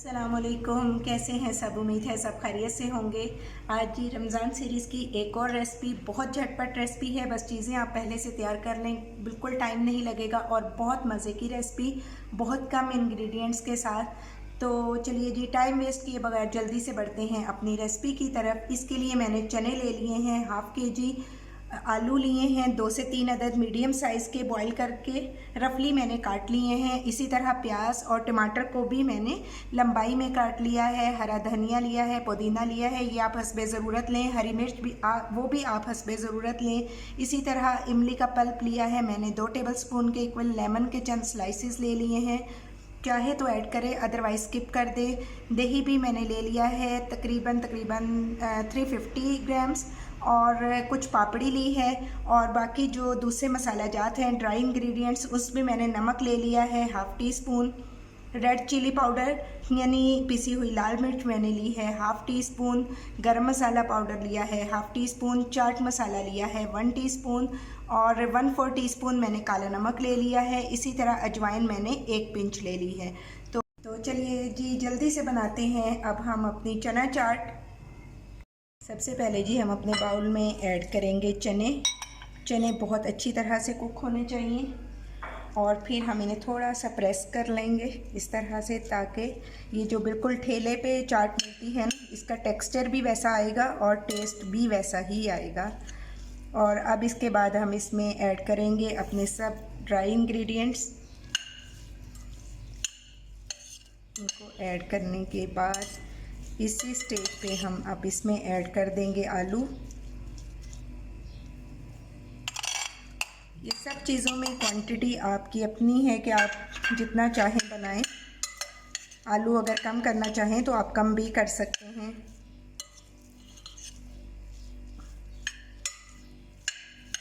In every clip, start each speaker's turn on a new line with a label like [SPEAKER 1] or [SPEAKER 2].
[SPEAKER 1] अस्सलामुअलैकुम, कैसे हैं सब। उम्मीद है सब खैरियत से होंगे। आज जी रमज़ान सीरीज़ की एक और रेसिपी, बहुत झटपट रेसिपी है। बस चीज़ें आप पहले से तैयार कर लें, बिल्कुल टाइम नहीं लगेगा और बहुत मज़े की रेसिपी, बहुत कम इंग्रेडिएंट्स के साथ। तो चलिए जी, टाइम वेस्ट किए बगैर जल्दी से बढ़ते हैं अपनी रेसिपी की तरफ। इसके लिए मैंने चने ले लिए हैं हाफ़ के जी, आलू लिए हैं 2 से 3 अदद मीडियम साइज़ के, बॉईल करके रफली मैंने काट लिए हैं। इसी तरह प्याज और टमाटर को भी मैंने लंबाई में काट लिया है। हरा धनिया लिया है, पुदीना लिया है, ये आप हस्बे ज़रूरत लें। हरी मिर्च भी वो भी आप हस्बे ज़रूरत लें। इसी तरह इमली का पल्प लिया है मैंने 2 टेबलस्पून के इक्वल। लेमन के चंद स्लाइसिस ले लिए हैं, चाहे तो ऐड करें अदरवाइज स्किप कर दे। दही भी मैंने ले लिया है तकरीबन 350 ग्राम्स, और कुछ पापड़ी ली है। और बाकी जो दूसरे मसाला जात हैं, ड्राई इंग्रेडिएंट्स, उसमें मैंने नमक ले लिया है half teaspoon. Red chilli powder यानी पिसी हुई लाल मिर्च मैंने ली है हाफ़ टी स्पून। गरम मसाला पाउडर लिया है half tea spoon. Chaat masala लिया है 1 टीस्पून, और 1/4 टीस्पून मैंने काला नमक ले लिया है। इसी तरह अजवाइन मैंने 1 पिंच ले ली है। तो चलिए जी, जल्दी से बनाते हैं अब हम अपनी चना चाट। सबसे पहले जी हम अपने बाउल में ऐड करेंगे चने। चने बहुत अच्छी तरह से कुक होने चाहिए, और फिर हम इन्हें थोड़ा सा प्रेस कर लेंगे इस तरह से, ताकि ये जो बिल्कुल ठेले पे चाट मिलती है ना, इसका टेक्सचर भी वैसा आएगा और टेस्ट भी वैसा ही आएगा। और अब इसके बाद हम इसमें ऐड करेंगे अपने सब ड्राई इंग्रेडिएंट्स। इनको ऐड करने के बाद इसी स्टेज पे हम अब इसमें ऐड कर देंगे आलू। ये सब चीज़ों में क्वांटिटी आपकी अपनी है कि आप जितना चाहें बनाएं। आलू अगर कम करना चाहें तो आप कम भी कर सकते हैं।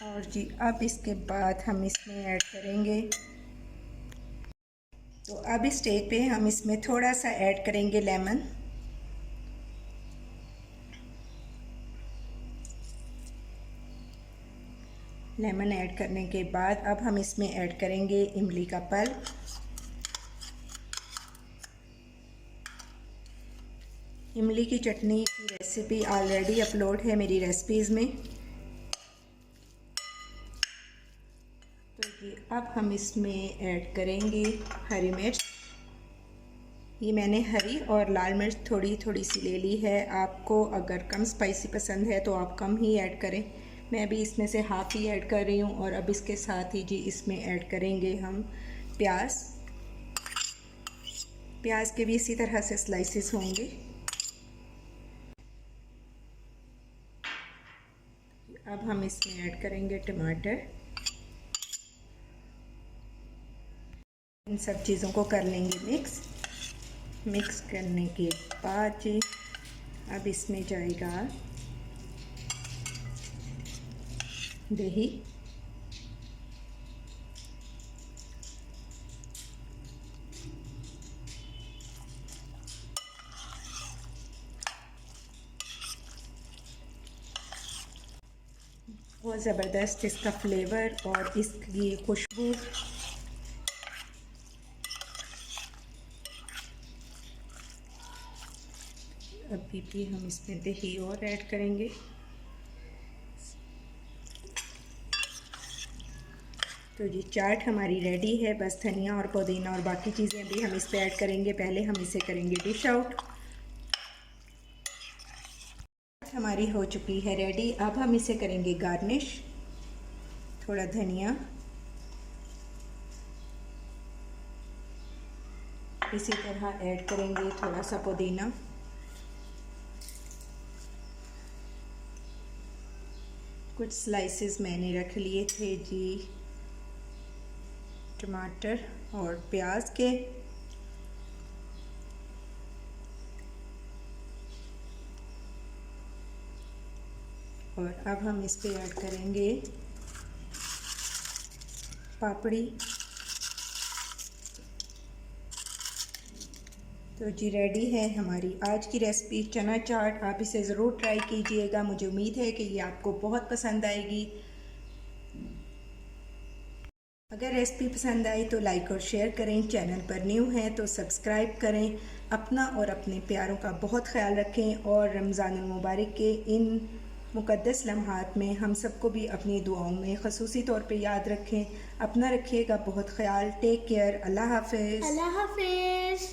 [SPEAKER 1] और जी अब इसके बाद हम इसमें ऐड करेंगे, तो अब इस स्टेज पे हम इसमें थोड़ा सा ऐड करेंगे लेमन। लेमन ऐड करने के बाद अब हम इसमें ऐड करेंगे इमली का पल्प। इमली की चटनी की रेसिपी ऑलरेडी अपलोड है मेरी रेसिपीज़ में। तो ये अब हम इसमें ऐड करेंगे हरी मिर्च। ये मैंने हरी और लाल मिर्च थोड़ी थोड़ी सी ले ली है। आपको अगर कम स्पाइसी पसंद है तो आप कम ही ऐड करें। मैं भी इसमें से हाफ़ ही ऐड कर रही हूँ। और अब इसके साथ ही जी इसमें ऐड करेंगे हम प्याज। प्याज के भी इसी तरह से स्लाइसेस होंगे। अब हम इसमें ऐड करेंगे टमाटर। इन सब चीज़ों को कर लेंगे मिक्स करने के बाद जी अब इसमें जाएगा दही। बहुत ज़बरदस्त इसका फ्लेवर और इसकी खुशबू। अभी भी हम इसमें दही और ऐड करेंगे। तो जी चाट हमारी रेडी है। बस धनिया और पुदीना और बाकी चीज़ें भी हम इस पे ऐड करेंगे। पहले हम इसे करेंगे डिश आउट। हमारी हो चुकी है रेडी। अब हम इसे करेंगे गार्निश। थोड़ा धनिया, इसी तरह ऐड करेंगे थोड़ा सा पुदीना। कुछ स्लाइसेस मैंने रख लिए थे जी टमाटर और प्याज के। और अब हम इस पे ऐड करेंगे पापड़ी। तो जी रेडी है हमारी आज की रेसिपी चना चाट। आप इसे ज़रूर ट्राई कीजिएगा। मुझे उम्मीद है कि ये आपको बहुत पसंद आएगी। अगर अगर रेसिपी पसंद आई तो लाइक और शेयर करें, चैनल पर न्यू हैं तो सब्सक्राइब करें। अपना और अपने प्यारों का बहुत ख्याल रखें और रमज़ान मुबारक के इन मुक़द्दस लम्हात में हम सबको भी अपनी दुआओं में ख़ुसूसी तौर पे याद रखें। अपना रखिएगा बहुत ख्याल। Take care. अल्लाह हाफ़िज़।
[SPEAKER 2] अल्लाह हाफिज़।